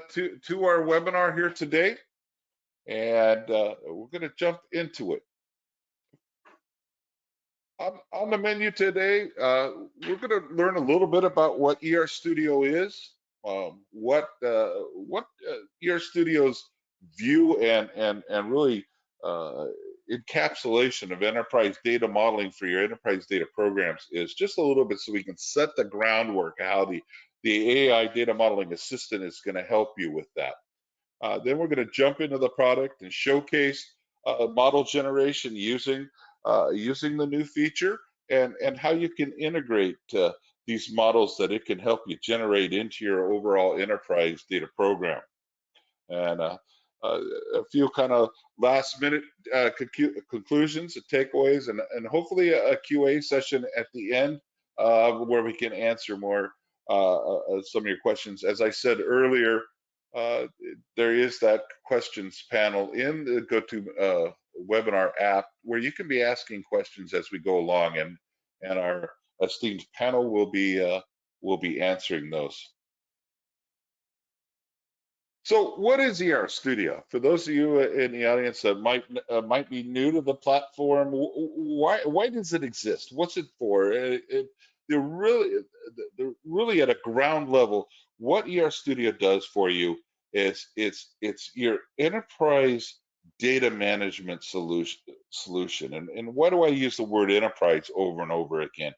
to our webinar here today, and we're going to jump into it. On the menu today, we're going to learn a little bit about what ERStudio is, what ERStudio's view and really encapsulation of enterprise data modeling for your enterprise data programs is, just a little bit, so we can set the groundwork of how the AI data modeling assistant is going to help you with that. Then we're going to jump into the product and showcase model generation using the new feature, and how you can integrate these models that it can help you generate into your overall enterprise data program. And a few kind of last minute conclusions and takeaways, and hopefully a QA session at the end where we can answer more some of your questions. As I said earlier, there is that questions panel in the GoToWebinar app where you can be asking questions as we go along, and our esteemed panel will be answering those. So what is ERStudio? For those of you in the audience that might be new to the platform, why does it exist? What's it for? They're really at a ground level, what ERStudio does for you is it's your enterprise data management solution. And why do I use the word enterprise over and over again?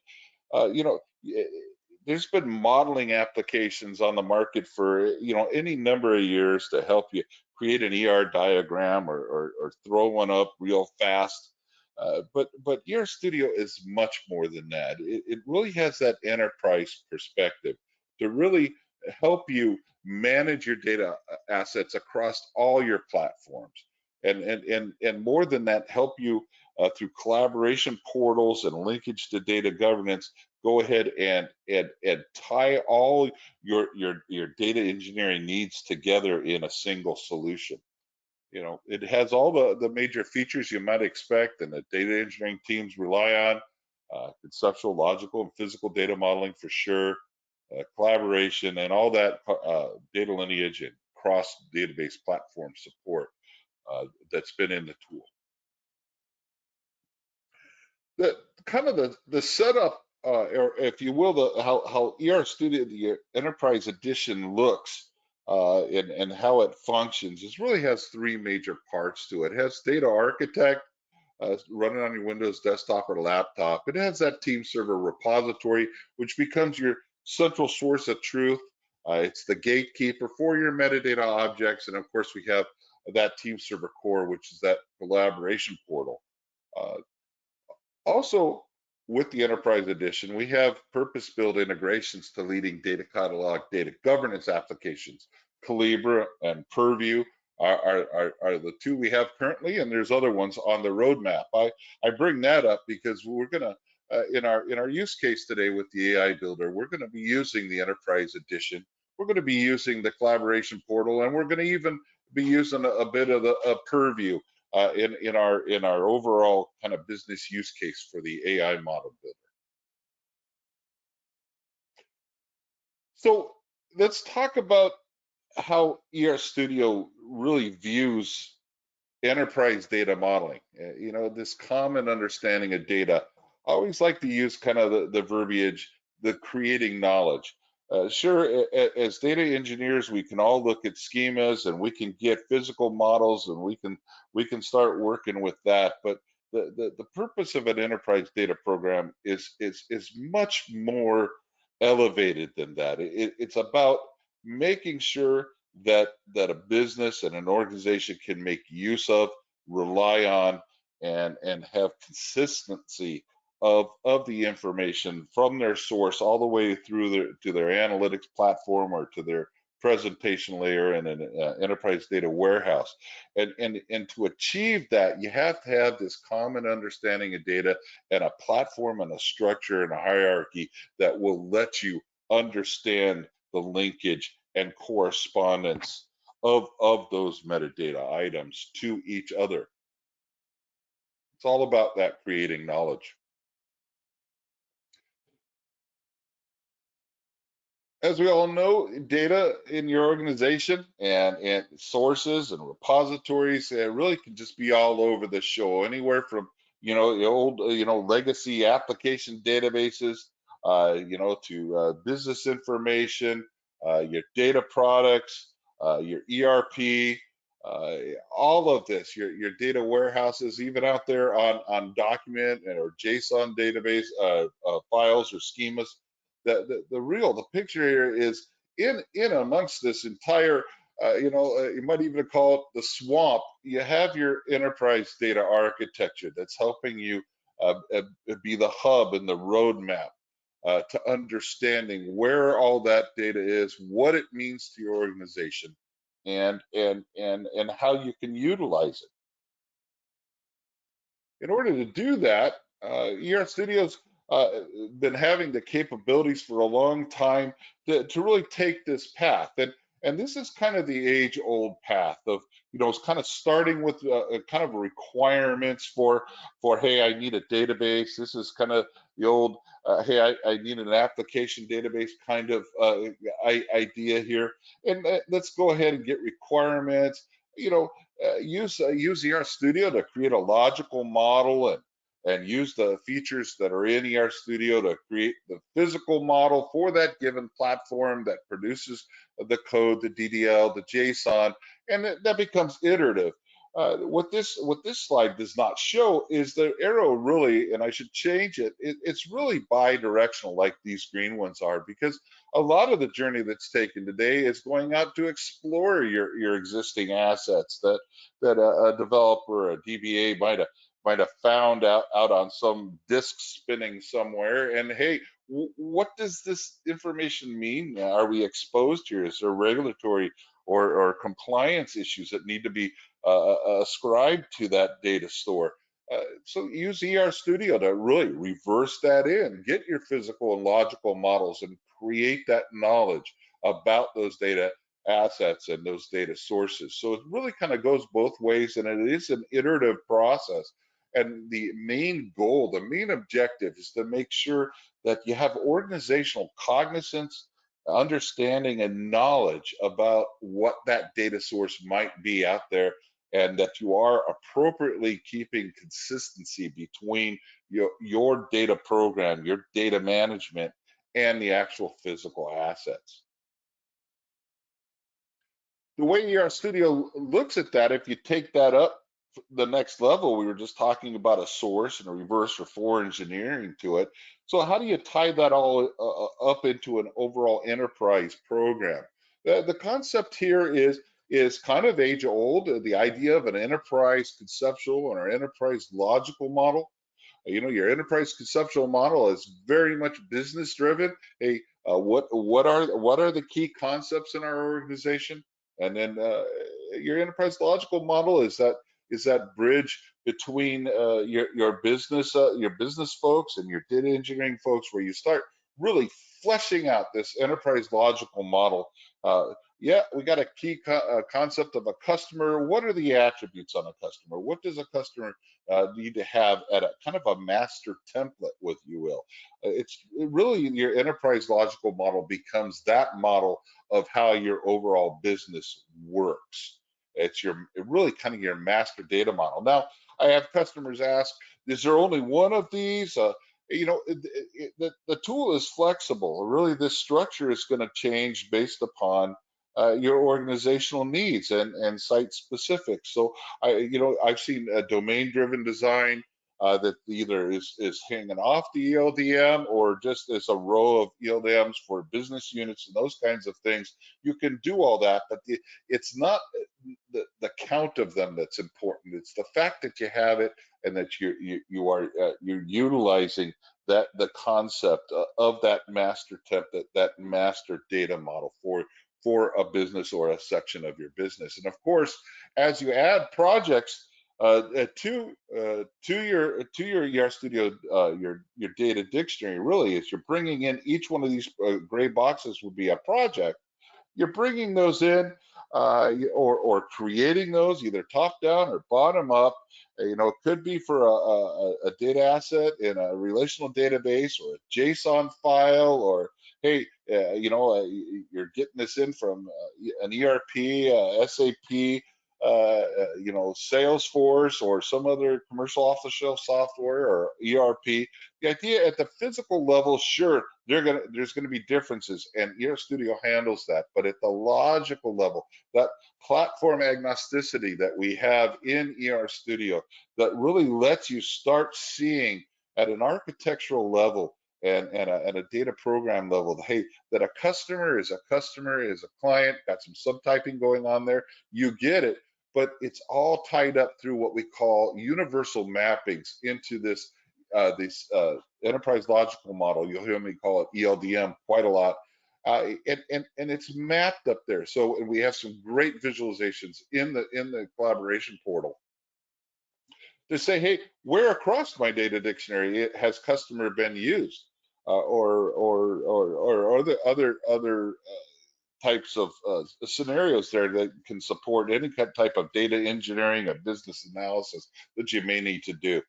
There's been modeling applications on the market for any number of years to help you create an ER diagram or throw one up real fast. But ERStudio is much more than that. It really has that enterprise perspective to really help you manage your data assets across all your platforms, and more than that, help you through collaboration portals and linkage to data governance. Go ahead and tie all your data engineering needs together in a single solution. It has all the major features you might expect and that data engineering teams rely on: conceptual, logical, and physical data modeling for sure, collaboration, and all that data lineage and cross database platform support that's been in the tool. The setup, or if you will, how ERStudio, the Enterprise Edition, looks and how it functions, it really has three major parts to it. It has Data Architect running on your Windows desktop or laptop. It has that team server repository, which becomes your central source of truth. It's the gatekeeper for your metadata objects, and of course we have that team server core, which is that collaboration portal. Also, with the Enterprise Edition, we have purpose-built integrations to leading data catalog, data governance applications. Calibra and Purview are the two we have currently, and there's other ones on the roadmap. I bring that up because we're gonna, in our use case today with the AI Builder, we're gonna be using the Enterprise Edition. We're gonna be using the collaboration portal, and we're gonna even be using a bit of the Purview in our overall kind of business use case for the AI model builder. So let's talk about how ERStudio really views enterprise data modeling. This common understanding of data. I always like to use kind of the verbiage, the creating knowledge. Sure, as data engineers, we can all look at schemas and we can get physical models and we can start working with that. But the purpose of an enterprise data program is much more elevated than that. It's about making sure that a business and an organization can make use of, rely on, and have consistency of the information from their source all the way through to their analytics platform or to their presentation layer and an enterprise data warehouse. And to achieve that, you have to have this common understanding of data and a platform and a structure and a hierarchy that will let you understand the linkage and correspondence of those metadata items to each other. It's all about that creating knowledge. As we all know, data in your organization and sources and repositories really can just be all over the show, anywhere from the old legacy application databases, to business information, your data products, your ERP, uh, all of this, your data warehouses, even out there on document and or JSON database files or schemas. The picture here is in amongst this entire you might even call it the swamp. You have your enterprise data architecture that's helping you be the hub and the roadmap to understanding where all that data is, what it means to your organization, and how you can utilize it. In order to do that, ERStudio's been having the capabilities for a long time to really take this path. And this is kind of the age-old path of, it's kind of starting with kind of requirements for, hey, I need a database. This is kind of the old, hey, I need an application database kind of idea here. And let's go ahead and get requirements. You know, use ERStudio to create a logical model and use the features that are in ERStudio to create the physical model for that given platform that produces the code, the DDL, the JSON, and that becomes iterative. What this slide does not show is the arrow really, and I should change it. It's really bi-directional, like these green ones are, because a lot of the journey that's taken today is going out to explore your existing assets that a developer, a DBA might have found out on some disk spinning somewhere. And hey, what does this information mean? Are we exposed here? Is there regulatory or compliance issues that need to be ascribed to that data store? So use ERStudio to really reverse that in, get your physical and logical models, and create that knowledge about those data assets and those data sources. So it really kind of goes both ways, and it is an iterative process. And the main goal, the main objective is to make sure that you have organizational cognizance, understanding, and knowledge about what that data source might be out there, and that you are appropriately keeping consistency between your data program, your data management, and the actual physical assets. The way ERStudio looks at that, if you take that up the next level, we were just talking about a source and a reverse or for engineering to it. So how do you tie that all up into an overall enterprise program? The concept here is kind of age old. The idea of an enterprise conceptual or enterprise logical model. Your enterprise conceptual model is very much business driven. Hey, what are the key concepts in our organization? And then your enterprise logical model is that bridge between your business folks and your data engineering folks, where you start really fleshing out this enterprise logical model. Yeah, we got a key concept of a customer. What are the attributes on a customer? What does a customer need to have at a kind of a master template, with you will? It's really your enterprise logical model becomes that model of how your overall business works. It's really kind of your master data model. Now, I have customers ask, is there only one of these? The tool is flexible. Really, this structure is going to change based upon your organizational needs and site specifics. So I've seen a domain-driven design that either is hanging off the ELDM or just as a row of ELDMs for business units and those kinds of things. You can do all that, but it's not the count of them that's important. It's the fact that you have it and that you're utilizing the concept of that master template, that master data model for a business or a section of your business. And of course, as you add projects to your ERStudio, your data dictionary, really, is you're bringing in each one of these gray boxes would be a project. You're bringing those in or creating those either top down or bottom up. It could be for a data asset in a relational database or a JSON file, or hey, you're getting this in from an ERP, SAP, Salesforce, or some other commercial off-the-shelf software or ERP. The idea at the physical level, sure, there's gonna be differences, and ERStudio handles that. But at the logical level, that platform agnosticity that we have in ERStudio, that really lets you start seeing at an architectural level and a data program level, hey, that a customer is a client, got some subtyping going on there, you get it, but it's all tied up through what we call universal mappings into this enterprise logical model. You'll hear me call it ELDM quite a lot. And it's mapped up there. So we have some great visualizations in the collaboration portal to say, hey, where across my data dictionary has customer been used, or other types of scenarios there that can support any type of data engineering or business analysis that you may need to do.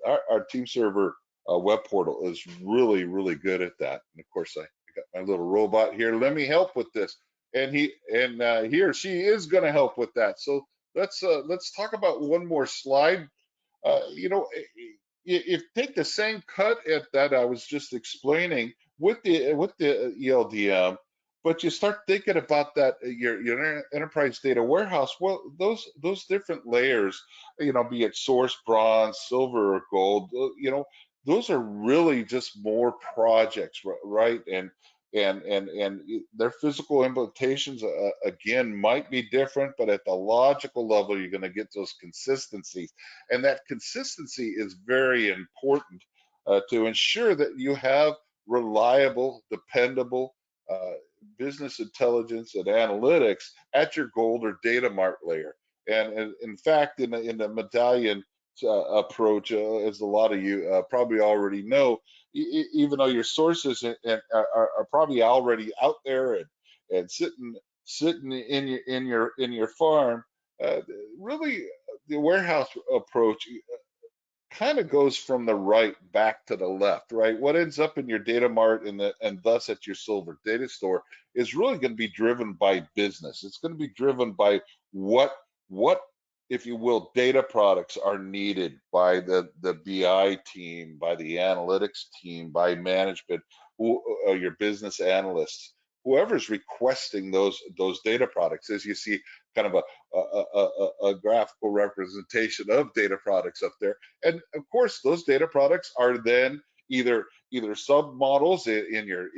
Our team server web portal is really good at that. And of course, I got my little robot here. Let me help with this, and he or she is going to help with that. So let's talk about one more slide. If take the same cut at that I was just explaining with the ELDM, but you start thinking about that your enterprise data warehouse. Well, those different layers, be it source, bronze, silver, or gold, those are really just more projects, right? And their physical implementations again might be different, but at the logical level you're going to get those consistencies, and that consistency is very important to ensure that you have reliable, dependable business intelligence and analytics at your gold or data mart layer. And in fact, in the medallion approach, as a lot of you probably already know, even though your sources are probably already out there and sitting in your farm, uh, really the warehouse approach kind of goes from the right back to the left, right? What ends up in your data mart and thus at your silver data store is really going to be driven by business. It's going to be driven by what if you will, data products are needed by the BI team, by the analytics team, by management, your business analysts, whoever's requesting those data products. As you see, kind of a graphical representation of data products up there. And of course, those data products are then either sub models in your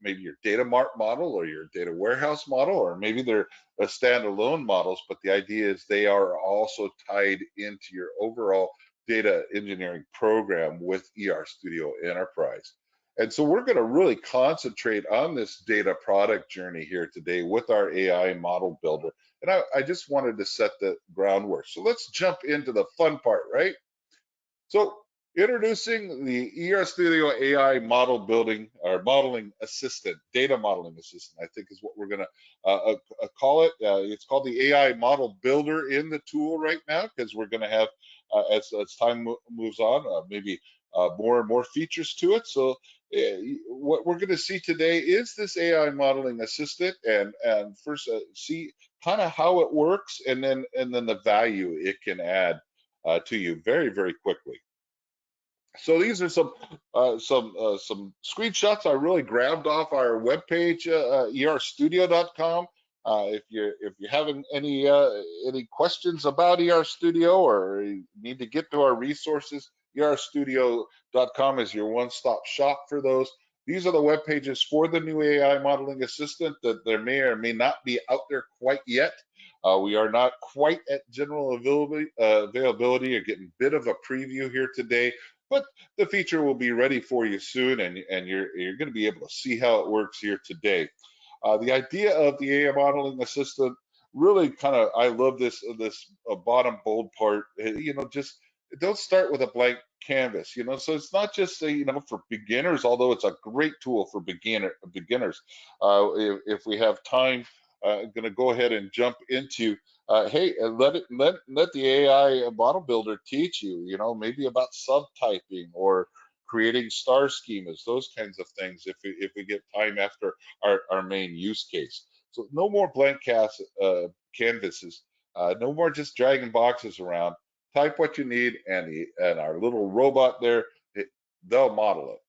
maybe your data mart model or your data warehouse model, or maybe they're standalone models. But the idea is they are also tied into your overall data engineering program with ERStudio Enterprise. And so we're going to really concentrate on this data product journey here today with our AI model builder. And I just wanted to set the groundwork. So let's jump into the fun part, right? So introducing the ERStudio AI model building or modeling assistant, data modeling assistant, I think is what we're going to call it. It's called the AI model builder in the tool right now, because we're going to have, as time moves on, maybe more and more features to it. So what we're going to see today is this AI modeling assistant, and first see kind of how it works, and then the value it can add to you very quickly. So these are some screenshots I really grabbed off our webpage, ERStudio.com. If you're having any questions about ERStudio or you need to get to our resources, ERStudio.com is your one-stop shop for those. These are the web pages for the new AI modeling assistant that there may or may not be out there quite yet. We are not quite at general availability or getting a bit of a preview here today, but the feature will be ready for you soon, and you're going to be able to see how it works here today. The idea of the AI modeling assistant really kind of, I love this bottom bold part. Just don't start with a blank canvas. So it's not just for beginners, although it's a great tool for beginners. If we have time, I'm going to go ahead and jump into hey, let the AI model builder teach you, maybe about subtyping or creating star schemas, those kinds of things if we get time after our main use case. So no more blank canvases, no more just dragging boxes around. Type what you need, and our little robot there, they'll model it.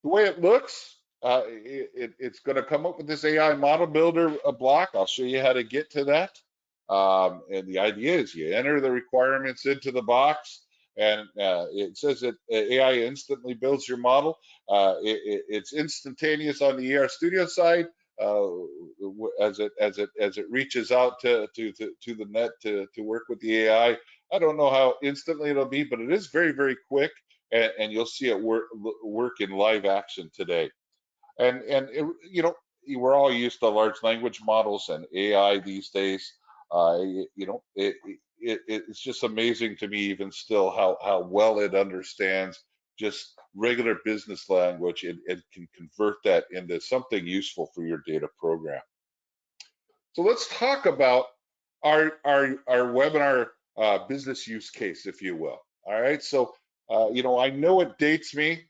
The way it looks, it's going to come up with this AI model builder block. I'll show you how to get to that. And the idea is you enter the requirements into the box, and it says that AI instantly builds your model. It's instantaneous on the ERStudio side as it reaches out to the net to work with the AI. I don't know how instantly it'll be, but it is very, very quick, and you'll see it work in live action today. And it, we're all used to large language models and AI these days. It's just amazing to me, even still, how well it understands just regular business language and can convert that into something useful for your data program. So let's talk about our webinar business use case, if you will. All right. So I know it dates me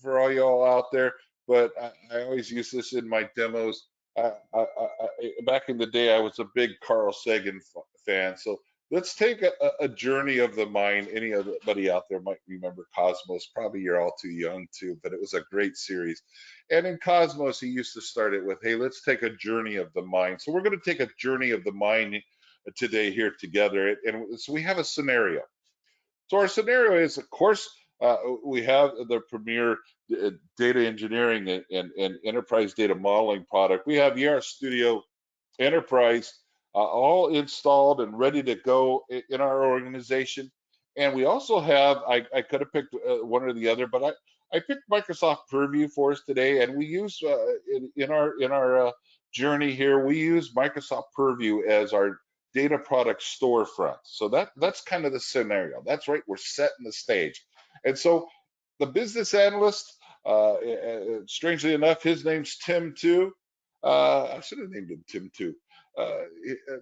for all y'all out there, but I always use this in my demos. Back in the day, I was a big Carl Sagan fan. So let's take a journey of the mind. Anybody out there might remember Cosmos. Probably you're all too young to, but it was a great series. And in Cosmos, he used to start it with, hey, let's take a journey of the mind. So we're going to take a journey of the mind today here together. And so we have a scenario. So our scenario is, of course, we have the premier data engineering and enterprise data modeling product. We have ERStudio Enterprise all installed and ready to go in our organization. And we also have, I could have picked one or the other, but I picked Microsoft Purview for us today, and we use in our journey here, we use Microsoft Purview as our data product storefront. So that's kind of the scenario. That's right, we're setting the stage. And so the business analyst, strangely enough, his name's Tim too. I should have named him Tim too.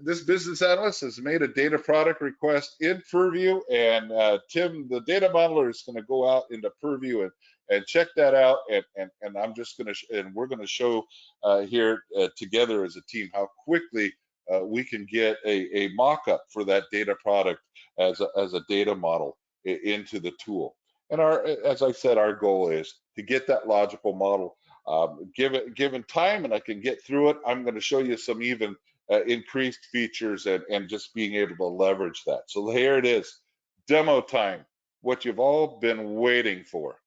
This business analyst has made a data product request in Purview, and Tim, the data modeler, is going to go out into Purview and check that out. And I'm just going to, and we're going to show here together as a team how quickly we can get a mock-up for that data product as a data model into the tool. And as I said, our goal is to get that logical model. Given time, and I can get through it, I'm going to show you some even increased features and just being able to leverage that. So here it is, demo time, what you've all been waiting for.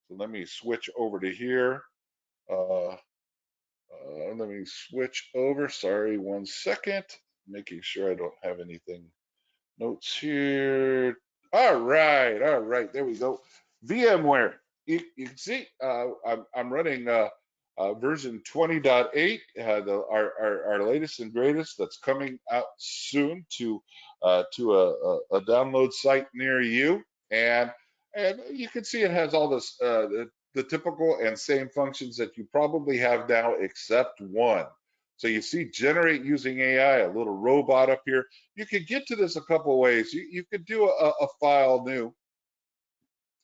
So let me switch over to here. Let me switch over. Sorry, 1 second. Making sure I don't have anything notes here. All right, there we go. VMware. You can see I'm running version 20.8, our latest and greatest that's coming out soon to a download site near you, and you can see it has all this the typical and same functions that you probably have now, except one. So you see generate using AI, a little robot up here. You could get to this a couple ways. You could do a file new,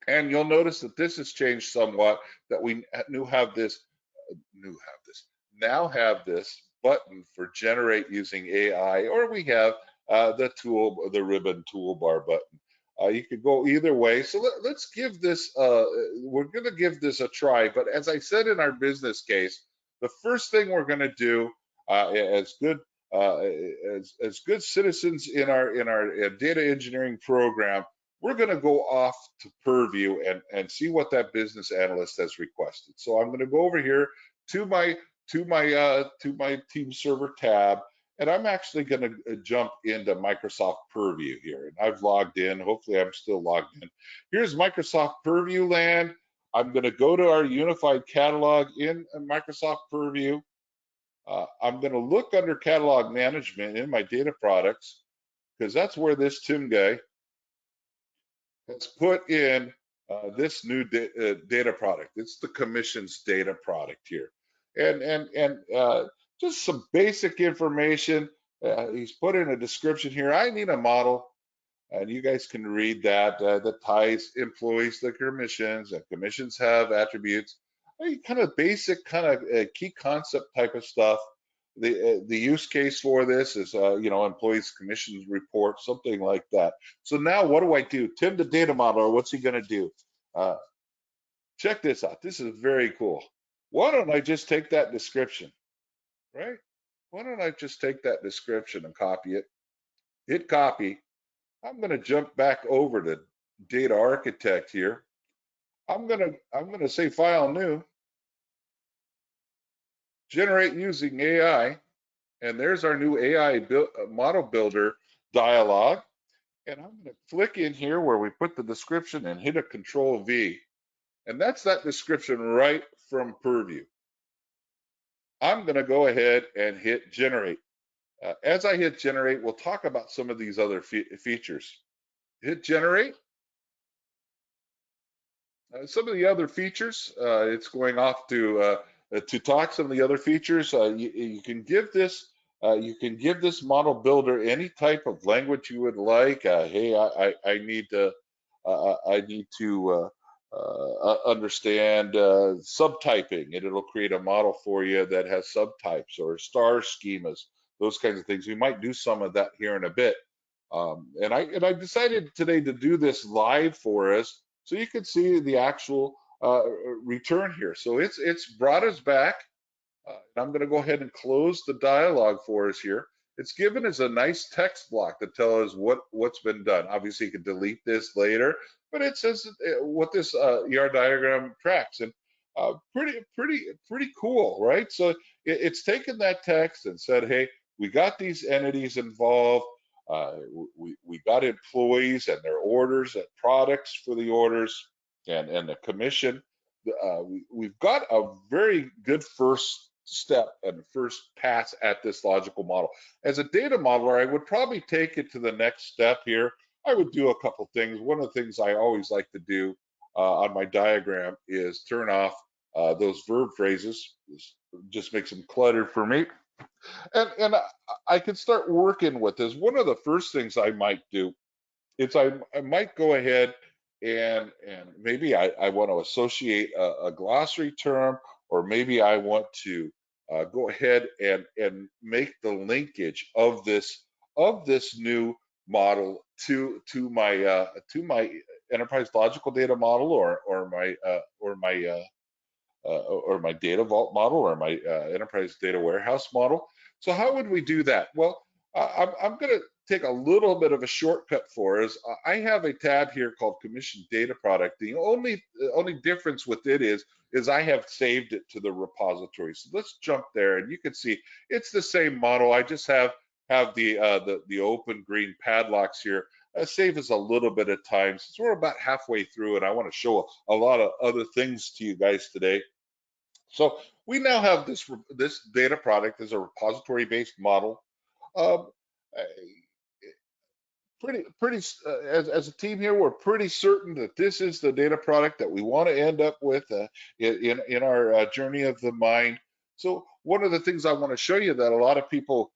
and you'll notice that this has changed somewhat, that we now have this button for generate using AI, or we have the ribbon toolbar button. You could go either way. So let's give this, we're going to give this a try. But as I said in our business case, the first thing we're going to do as good citizens in our data engineering program, we're going to go off to Purview and see what that business analyst has requested. So I'm going to go over here to my team server tab, and I'm actually going to jump into Microsoft Purview here. And I've logged in. Hopefully I'm still logged in. Here's Microsoft Purview land. I'm going to go to our unified catalog in Microsoft Purview. I'm going to look under catalog management in my data products, because that's where this Tim guy has put in this new data product. It's the commissions data product here, and just some basic information. He's put in a description here. I need a model. And you guys can read that, that ties employees to commissions, and commissions have attributes. Kind of basic, kind of key concept type of stuff. The use case for this is, employees commissions report, something like that. So now what do I do? Tim, the data modeler, what's he going to do? Uh, Check this out. This is very cool. Why don't I just take that description, right? Why don't I just take that description and copy it? Hit copy. I'm going to jump back over to Data Architect here. I'm going to say File New, generate using AI, and there's our new AI model builder dialog. And I'm going to click in here where we put the description and hit a Control V, and that's that description right from Purview. I'm going to go ahead and hit generate. As I hit generate, we'll talk about some of these other features. Hit generate. Some of the other features, it's going off to talk some of the other features. You can give this model builder any type of language you would like. Hey, I need to understand subtyping, and it'll create a model for you that has subtypes or star schemas, those kinds of things. We might do some of that here in a bit. And I decided today to do this live for us, so you can see the actual return here. So it's brought us back. I'm going to go ahead and close the dialog for us here. It's given us a nice text block to tell us what's been done. Obviously, you can delete this later, but it says what this ER diagram tracks, and pretty cool, right? So it's taken that text and said, hey, we got these entities involved. We got employees and their orders and products for the orders and the commission. We've got a very good first step and first pass at this logical model. As a data modeler, I would probably take it to the next step here. I would do a couple things. One of the things I always like to do on my diagram is turn off those verb phrases. This just makes them cluttered for me. And I can start working with this. One of the first things I might do is I might go ahead and maybe I want to associate a glossary term, or maybe I want to go ahead and make the linkage of this new model to my enterprise logical data model, or my data vault model, or my enterprise data warehouse model. So how would we do that? Well, I'm going to take a little bit of a shortcut for us. I have a tab here called Commission Data Product. The only difference with it is I have saved it to the repository. So let's jump there, and you can see it's the same model. I just have the open green padlocks here. Save us a little bit of time since we're about halfway through, and I want to show a lot of other things to you guys today. So we now have this data product as a repository-based model. Um, as a team here, we're pretty certain that this is the data product that we want to end up with in our journey of the mind. So one of the things I want to show you that a lot of people,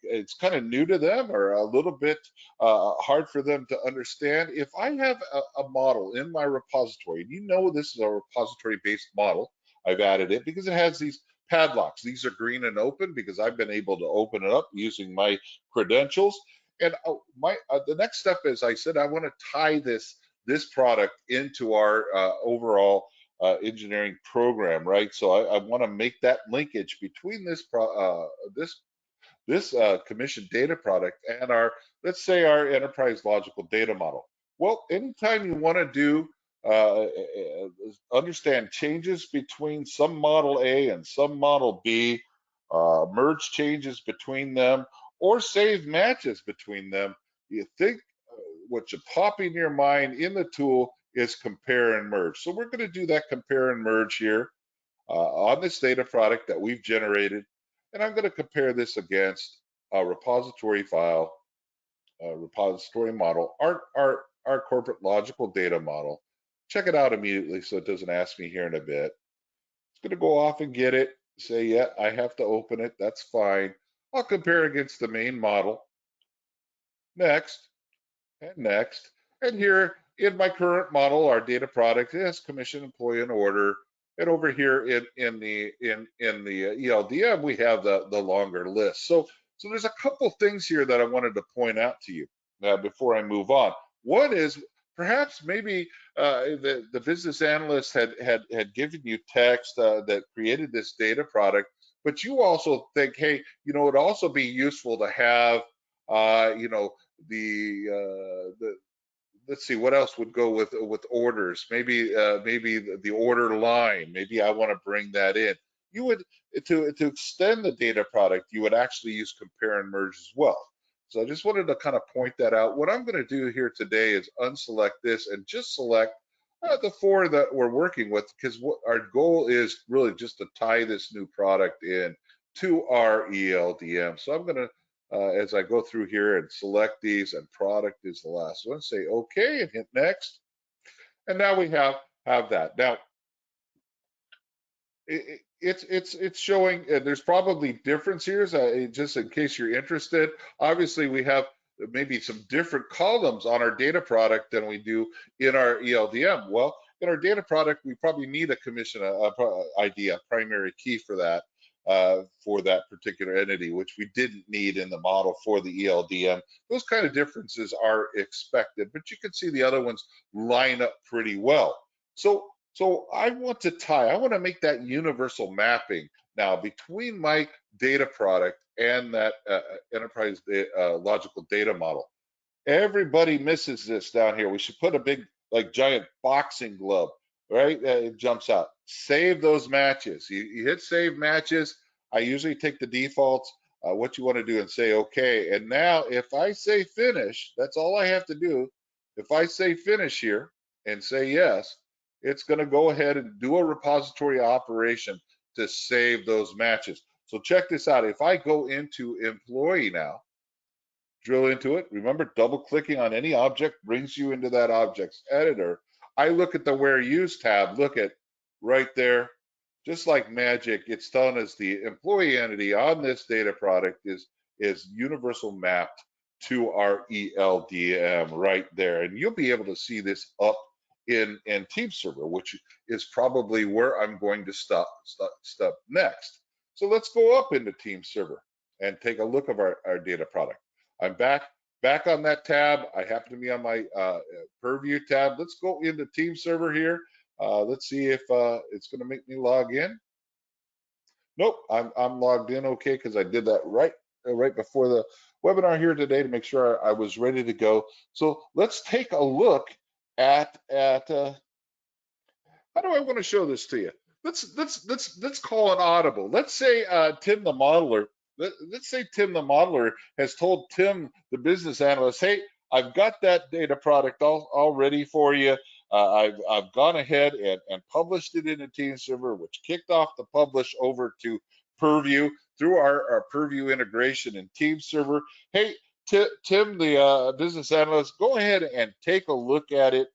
it's kind of new to them, or a little bit hard for them to understand. If I have a model in my repository, and you know this is a repository-based model, I've added it because it has these padlocks. These are green and open because I've been able to open it up using my credentials. And the next step is, I said I want to tie this product into our overall engineering program, right? So I want to make that linkage between this commission data product and let's say our enterprise logical data model. Well, anytime you want to do understand changes between some model A and some model B, merge changes between them, or save matches between them, you think what should pop in your mind in the tool is compare and merge. So we're going to do that compare and merge here on this data product that we've generated, and I'm going to compare this against a repository file, a repository model, our corporate logical data model. Check it out immediately so it doesn't ask me here in a bit. It's going to go off and get it, say, yeah, I have to open it. That's fine. I'll compare against the main model. Next. and next. And here in my current model, our data product is commission, employee, and order. And over here in the ELDM, we have the longer list. So there's a couple things here that I wanted to point out to you before I move on. One is perhaps maybe the business analyst had given you text that created this data product, but you also think, hey, it'd also be useful to have the let's see what else would go with orders. Maybe the order line. Maybe I want to bring that in. You would to extend the data product. You would actually use compare and merge as well. So I just wanted to kind of point that out. What I'm going to do here today is unselect this and just select the four that we're working with, because what our goal is really just to tie this new product in to our ELDM. So I'm going to as I go through here and select these, and product is the last one, say okay and hit next. And now we have that. Now it's showing there's probably difference here, just in case you're interested. Obviously we have maybe some different columns on our data product than we do in our ELDM. Well, in our data product, we probably need a commission ID, a primary key for that particular entity, which we didn't need in the model for the ELDM. Those kind of differences are expected, but you can see the other ones line up pretty well. So I want to make that universal mapping now between my data product and that enterprise logical data model. Everybody misses this down here. We should put a big, like, giant boxing glove, right? It jumps out. Save those matches. You hit save matches. I usually take the defaults, what you want to do, and say okay. And now if I say finish, that's all I have to do. If I say finish here and say yes, it's going to go ahead and do a repository operation to save those matches. So check this out. If I go into employee now, drill into it. Remember, double clicking on any object brings you into that object's editor. I look at the where used tab, look at right there, just like magic, it's telling us the employee entity on this data product is universal mapped to our ELDM right there. And you'll be able to see this up in Team Server, which is probably where I'm going to stop next. So let's go up into Team Server and take a look of our data product. I'm back on that tab. I happen to be on my Purview tab. Let's go into Team Server here. Let's see if it's going to make me log in. Nope, I'm logged in okay, because I did that right before the webinar here today to make sure I was ready to go. So let's take a look at how do I want to show this to you? Let's call an audible. Let's say Tim the modeler. Let's say Tim the modeler has told Tim the business analyst, hey, I've got that data product all ready for you. I've gone ahead and published it in a Team Server, which kicked off the publish over to Purview through our Purview integration in Team Server. Hey, Tim, the business analyst, go ahead and take a look at it.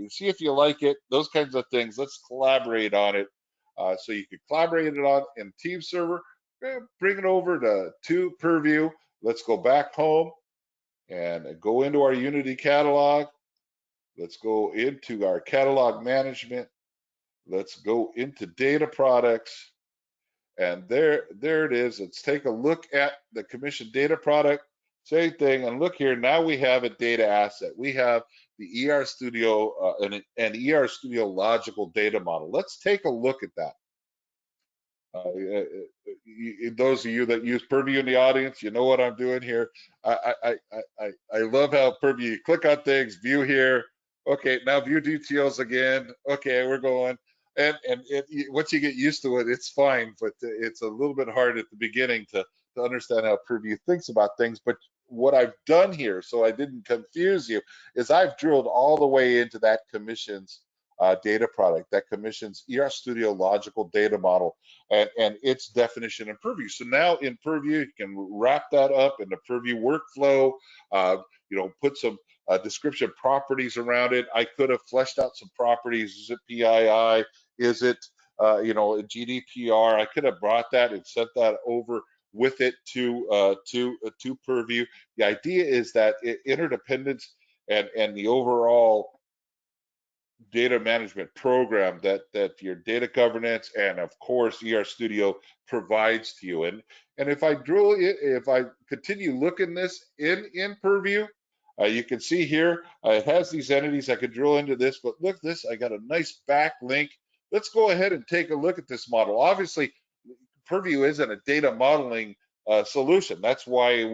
See if you like it, those kinds of things. Let's collaborate on it. So you can collaborate it on in Team Server, bring it over to Purview. Let's go back home and go into our Unity catalog. Let's go into our catalog management. Let's go into data products. And there it is. Let's take a look at the commission data product. Same thing, and look here, now we have a data asset. We have the ERStudio an ERStudio logical data model. Let's take a look at that. Those of you that use Purview in the audience, you know what I'm doing here. I love how Purview, you click on things, view here. Okay, now view details again. Okay, we're going. And once you get used to it, it's fine, but it's a little bit hard at the beginning to understand how Purview thinks about things. But what I've done here, so I didn't confuse you, is I've drilled all the way into that commissions data product, that commissions ERStudio logical data model, and its definition in Purview. So now in Purview, you can wrap that up in the Purview workflow, put some description properties around it. I could have fleshed out some properties. Is it PII? Is it GDPR? I could have brought that and sent that over with it to Purview. The idea is that interdependence and the overall data management program that your data governance and of course ERStudio provides to you. And if I continue looking this in Purview, you can see here it has these entities. I could drill into this, but look this, I got a nice backlink. Let's go ahead and take a look at this model. Obviously, Purview isn't a data modeling solution. That's why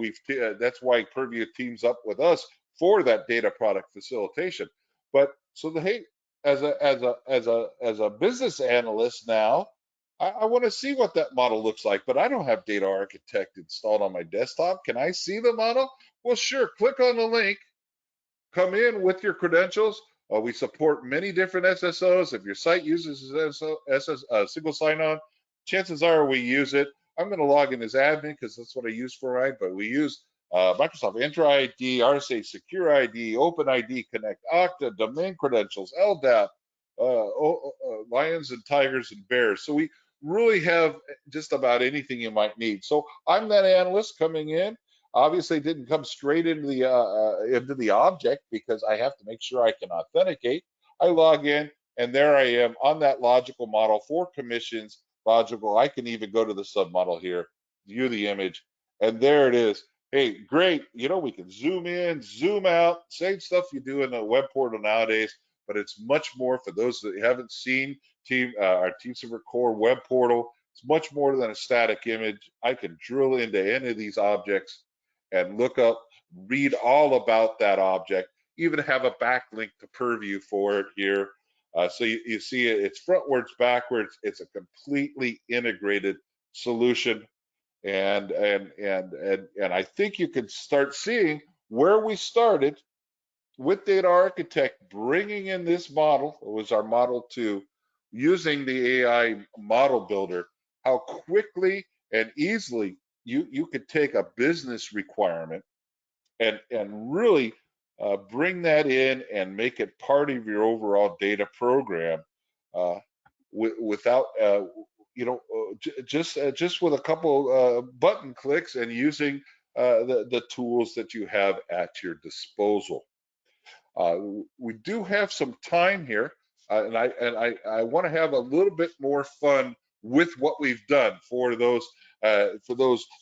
Purview teams up with us for that data product facilitation. But so hey, as a business analyst now, I want to see what that model looks like, but I don't have Data Architect installed on my desktop. Can I see the model? Well, sure. Click on the link. Come in with your credentials. We support many different SSOs. If your site uses single sign-on, chances are we use it. I'm going to log in as admin because that's what I use for mine, but we use Microsoft Entra ID, RSA Secure ID, OpenID Connect, Okta, domain credentials, LDAP, lions and tigers and bears. So we really have just about anything you might need. So I'm that analyst coming in. Obviously, it didn't come straight into the object because I have to make sure I can authenticate. I log in, and there I am on that logical model for commissions. Logical. I can even go to the submodel here, view the image, and there it is. Hey, great. You know, we can zoom in, zoom out, same stuff you do in the web portal nowadays, but it's much more for those that haven't seen our Team Server Core web portal. It's much more than a static image. I can drill into any of these objects and look up, read all about that object, even have a backlink to Purview for it here. So you see it's frontwards, backwards. It's a completely integrated solution, and I think you can start seeing where we started with Data Architect, bringing in this model. It was our model 2, using the AI model builder. How quickly and easily you could take a business requirement and really bring that in and make it part of your overall data program without just with a couple button clicks and using the tools that you have at your disposal. We do have some time here, and I want to have a little bit more fun with what we've done for those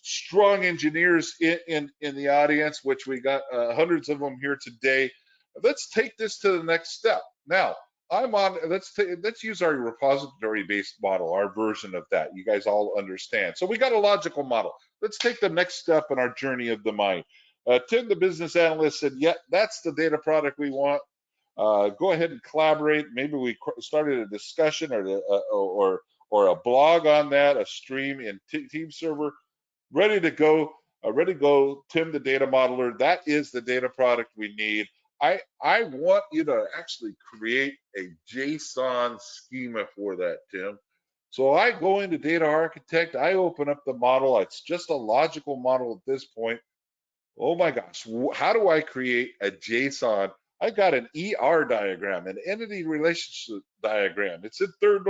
strong engineers in the audience, which we got hundreds of them here today. Let's take this to the next step. Now, let's use our repository-based model, our version of that. You guys all understand. So we got a logical model. Let's take the next step in our journey of the mind. Tim, the business analyst, said, yeah, that's the data product we want. Go ahead and collaborate. Maybe we started a discussion or a blog on that, a stream in Team Server, ready to go. Tim, the data modeler. That is the data product we need. I want you to actually create a JSON schema for that, Tim. So I go into Data Architect. I open up the model. It's just a logical model at this point. Oh my gosh, how do I create a JSON? I got an ER diagram, an entity relationship diagram. It's in third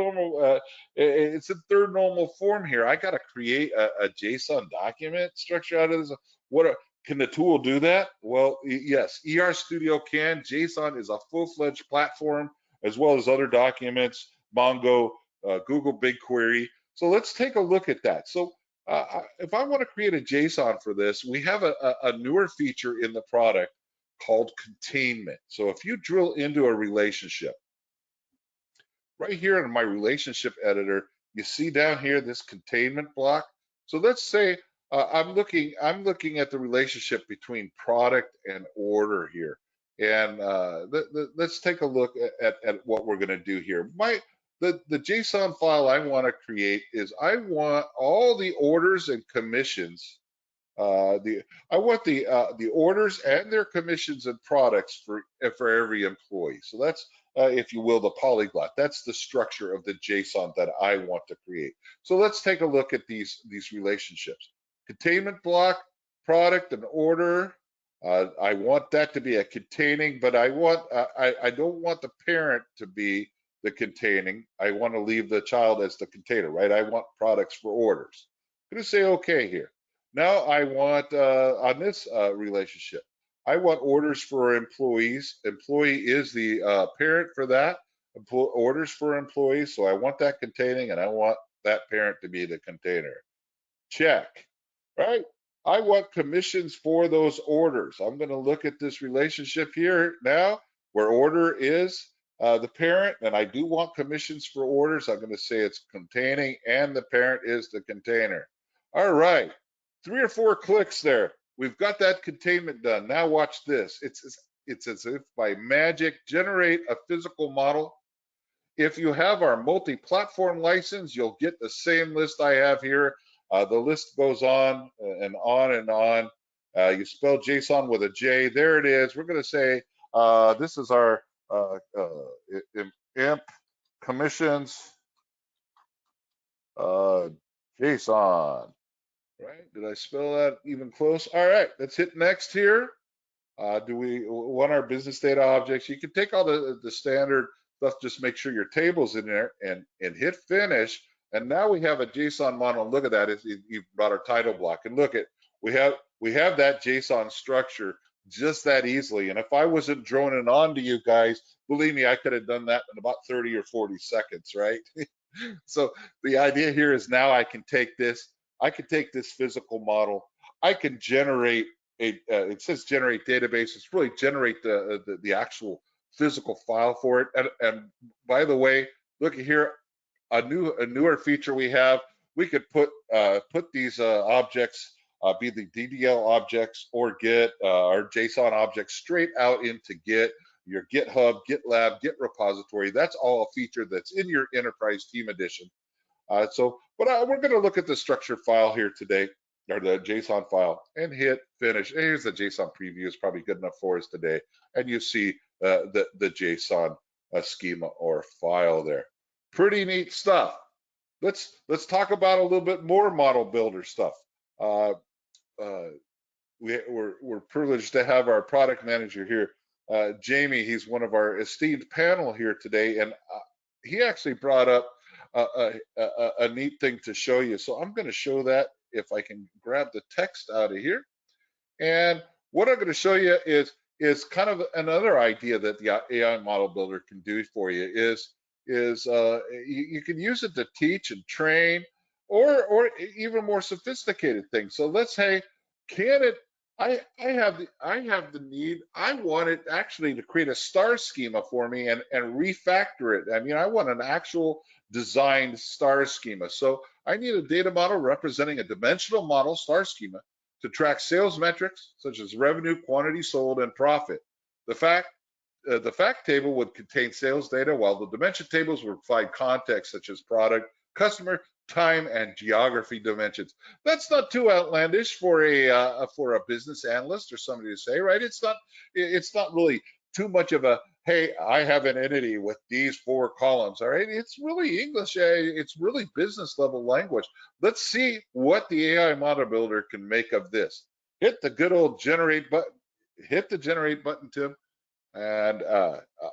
normal form here. I got to create a JSON document structure out of this. Can the tool do that? Well, yes, ERStudio can. JSON is a full-fledged platform, as well as other documents, Mongo, Google BigQuery. So let's take a look at that. So if I want to create a JSON for this, we have a newer feature in the product called containment. So if you drill into a relationship, right here in my relationship editor, you see down here this containment block. So let's say I'm looking at the relationship between product and order here, and let's take a look at what we're going to do here. The JSON file I want to create is I want all the orders and commissions. I want the orders and their commissions and products for every employee. So that's if you will, the polyglot. That's the structure of the JSON that I want to create. So let's take a look at these relationships. Containment block, product and order. I want that to be a containing, but I don't want the parent to be the containing. I want to leave the child as the container, right? I want products for orders. I'm going to say okay here. Now I want on this relationship, I want orders for employees. Employee is the parent for that. Orders for employees. So I want that containing, and I want that parent to be the container. Check. Right? I want commissions for those orders. I'm going to look at this relationship here now where order is the parent, and I do want commissions for orders. I'm going to say it's containing and the parent is the container. All right, 3 or 4 clicks there. We've got that containment done. Now watch this. It's as if by magic, generate a physical model. If you have our multi-platform license, you'll get the same list I have here. The list goes on and on and on. You spell JSON with a J. There it is. We're going to say this is our imp commissions JSON. Right? Did I spell that even close? All right. Let's hit next here. Do we want our business data objects? You can take all the standard stuff, just make sure your table's in there and hit finish. And now we have a JSON model. Look at that. You've brought our title block. And look at, we have that JSON structure just that easily. And if I wasn't droning on to you guys, believe me, I could have done that in about 30 or 40 seconds, right? So the idea here is now I can take this physical model. I can generate it says generate database. It's really generate the actual physical file for it. And by the way, look here, a newer feature we have. We could put these objects, be the DDL objects or Git or JSON objects straight out into Git, your GitHub, GitLab, Git repository. That's all a feature that's in your Enterprise Team Edition. But we're going to look at the structured file here today, or the JSON file, and hit finish. And here's the JSON preview. Is probably good enough for us today. And you see the JSON schema or file there. Pretty neat stuff. Let's talk about a little bit more model builder stuff. We're privileged to have our product manager here, Jamie. He's one of our esteemed panel here today, and he actually brought up a neat thing to show you. So I'm going to show that if I can grab the text out of here. And what I'm going to show you is kind of another idea that the AI model builder can do for you is you can use it to teach and train or even more sophisticated things. So let's say, can it, I have the need, I want it actually to create a star schema for me and refactor it. I mean, I want an actual designed star schema. So I need a data model representing a dimensional model star schema to track sales metrics such as revenue, quantity sold, and profit. The fact table would contain sales data, while the dimension tables would provide context such as product, customer, time, and geography dimensions. That's not too outlandish for a business analyst or somebody to say, right? It's not really too much of a, hey, I have an entity with these 4 columns, all right? It's really English. It's really business level language. Let's see what the AI model builder can make of this. Hit the good old generate button. Hit the generate button, Tim. And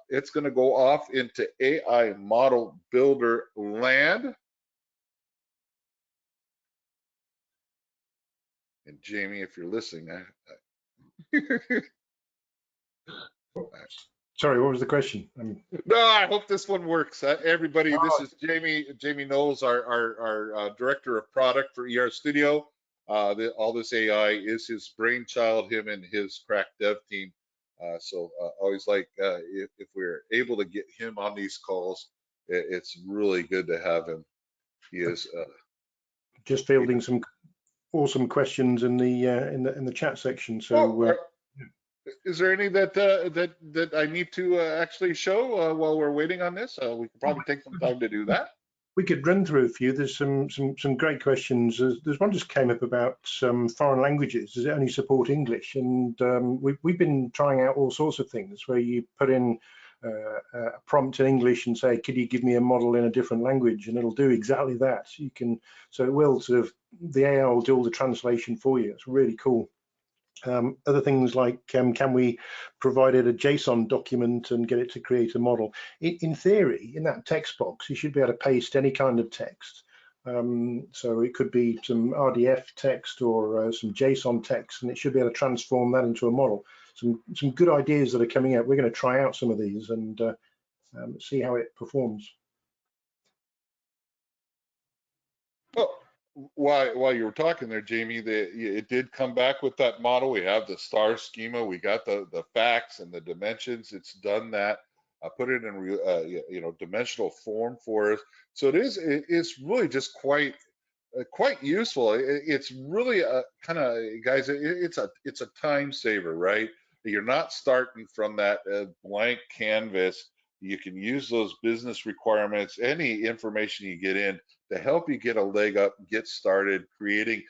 it's going to go off into AI model builder land. And Jamie, if you're listening, sorry, what was the question? No, I hope this one works. Everybody, this is Jamie. Jamie Knowles, our director of product for ERStudio. All this AI is his brainchild, him and his crack dev team. So always like if we're able to get him on these calls, it's really good to have him. He is just fielding some awesome questions in the chat section. So is there any that I need to actually show while we're waiting on this? We could probably take some time to do that. We could run through a few. There's some great questions. There's one just came up about some foreign languages. Does it only support English? And we've been trying out all sorts of things where you put in a prompt in English and say, could you give me a model in a different language? And it'll do exactly that. You can, so it will sort of, the AI will do all the translation for you. It's really cool. Other things like, can we provide it a JSON document and get it to create a model? In theory, in that text box, you should be able to paste any kind of text. So it could be some RDF text or some JSON text, and it should be able to transform that into a model. Some good ideas that are coming out. We're going to try out some of these and see how it performs. Well, while you were talking there, Jamie, it did come back with that model. We have the star schema. We got the facts and the dimensions. It's done that. Put it in dimensional form for us. So it's really just quite useful. It's really a kind of, guys, it's a time saver, right? You're not starting from that blank canvas. You can use those business requirements, any information you get in, to help you get a leg up, get started creating,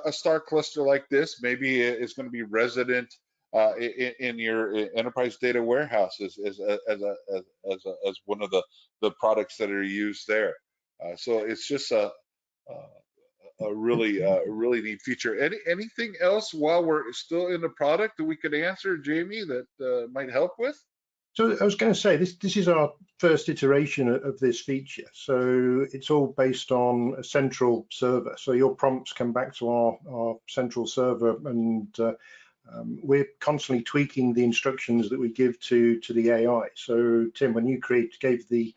a star cluster like this. Maybe it's going to be resident in your enterprise data warehouse as one of the products that are used there. So it's just a really neat feature. Anything else while we're still in the product that we could answer, Jamie, that might help with? So I was going to say, this is our first iteration of this feature. So it's all based on a central server. So your prompts come back to our central server, and we're constantly tweaking the instructions that we give to the AI. So Tim, when you gave the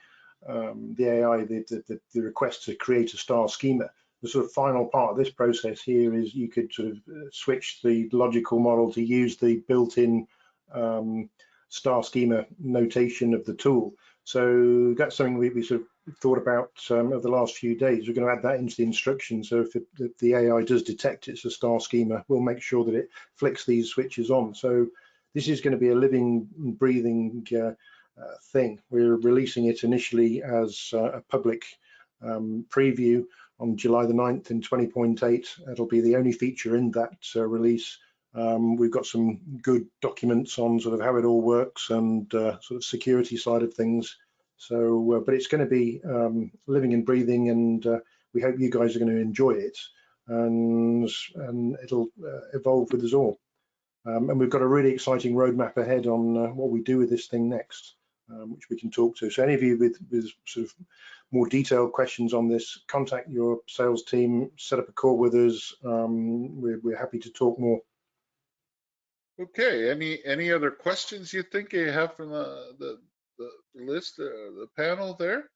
AI the request to create a star schema, the sort of final part of this process here is you could sort of switch the logical model to use the built-in star schema notation of the tool. So that's something we sort of thought about over the last few days. We're going to add that into the instructions. So if the AI does detect it's a star schema, we'll make sure that it flicks these switches on. So this is going to be a living, breathing thing. We're releasing it initially as a public preview on July the 9th in 20.8. It'll be the only feature in that release. We've got some good documents on sort of how it all works and sort of security side of things. So, but it's going to be living and breathing, and we hope you guys are going to enjoy it, and it'll evolve with us all. And we've got a really exciting roadmap ahead on what we do with this thing next, which we can talk to. So any of you with sort of more detailed questions on this, contact your sales team, set up a call with us. We're happy to talk more. Okay, any other questions you think you have from the list, the panel there?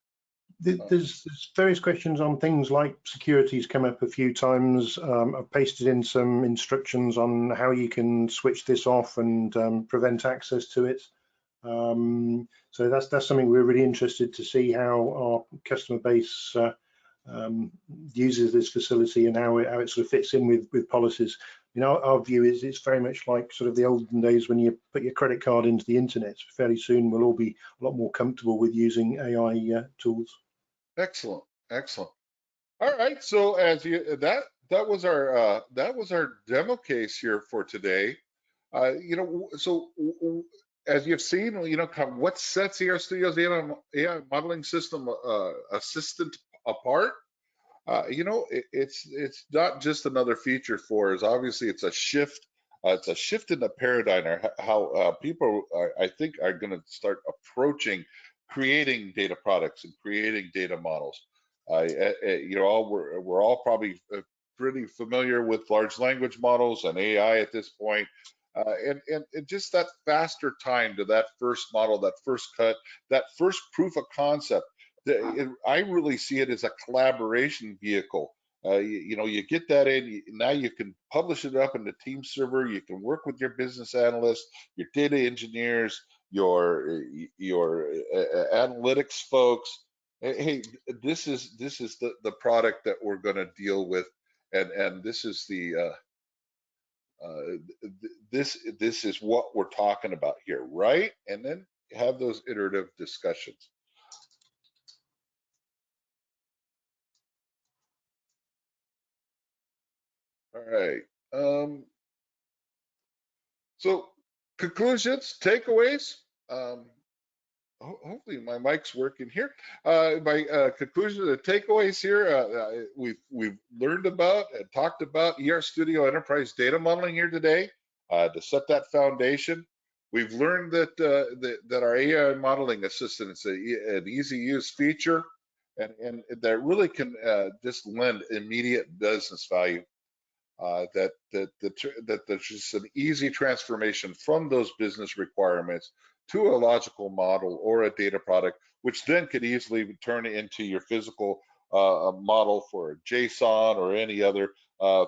There's various questions on things like security's come up a few times. I've pasted in some instructions on how you can switch this off and prevent access to it. So that's something we're really interested to see how our customer base uses this facility and how it sort of fits in with policies. Our view is it's very much like sort of the olden days when you put your credit card into the internet. Fairly soon we'll all be a lot more comfortable with using AI tools. Excellent. All right, so as that was our demo case here for today. So as you've seen, kind of what sets ERStudio's AI modeling system assistant apart. It's not just another feature for us. Obviously, it's a shift. It's a shift in the paradigm, or how people I think are going to start approaching creating data products and creating data models. We're all probably pretty familiar with large language models and AI at this point. And just that faster time to that first model, that first cut, that first proof of concept. I really see it as a collaboration vehicle. You get that in, now you can publish it up in the team server. You can work with your business analysts, your data engineers, your analytics folks. Hey, this is the product that we're going to deal with, and this is the this is what we're talking about here, right? And then have those iterative discussions. All right. So conclusions, takeaways. Hopefully my mic's working here. My conclusions and takeaways here. We've learned about and talked about ERStudio Enterprise Data Modeling here today to set that foundation. We've learned that our AI modeling assistant is an easy use feature, and that really can just lend immediate business value. That there's just an easy transformation from those business requirements to a logical model or a data product, which then could easily turn into your physical model for JSON or any other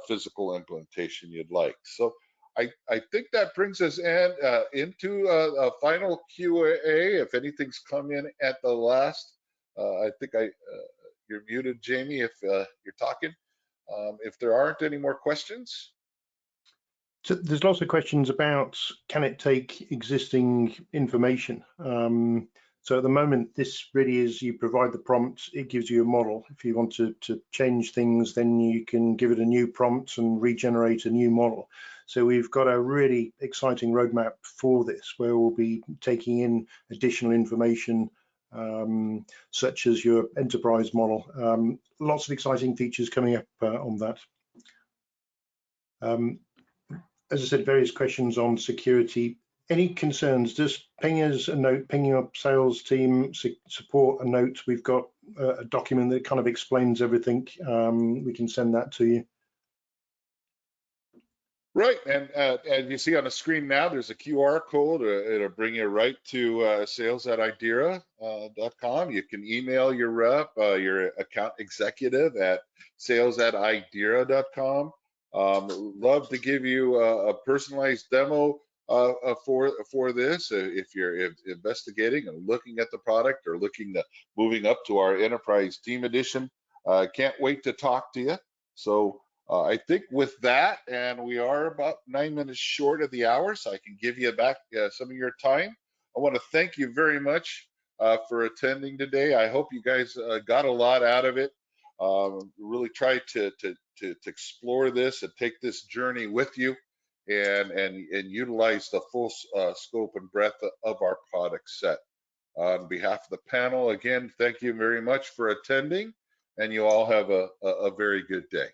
physical implementation you'd like. So I think that brings us into a final Q&A. If anything's come in at the last, I think you're muted, Jamie, if you're talking. If there aren't any more questions. So there's lots of questions about, can it take existing information? So at the moment, this really is, you provide the prompt, it gives you a model. If you want to change things, then you can give it a new prompt and regenerate a new model. So we've got a really exciting roadmap for this, where we'll be taking in additional information, such as your enterprise model. Lots of exciting features coming up on that. As I said, various questions on security. Any concerns? Just ping us a note, ping your sales team, support a note. We've got a document that kind of explains everything. We can send that to you. Right, and as you see on the screen now, there's a QR code. It'll bring you right to sales@idera.com. You can email your rep, your account executive at sales@idera.com. Love to give you a personalized demo for this if you're investigating and looking at the product or looking to moving up to our Enterprise Team Edition. Can't wait to talk to you. So I think with that, and we are about 9 minutes short of the hour, so I can give you back some of your time. I want to thank you very much for attending today. I hope you guys got a lot out of it. Really try to explore this and take this journey with you, and utilize the full scope and breadth of our product set. On behalf of the panel, again, thank you very much for attending, and you all have a very good day.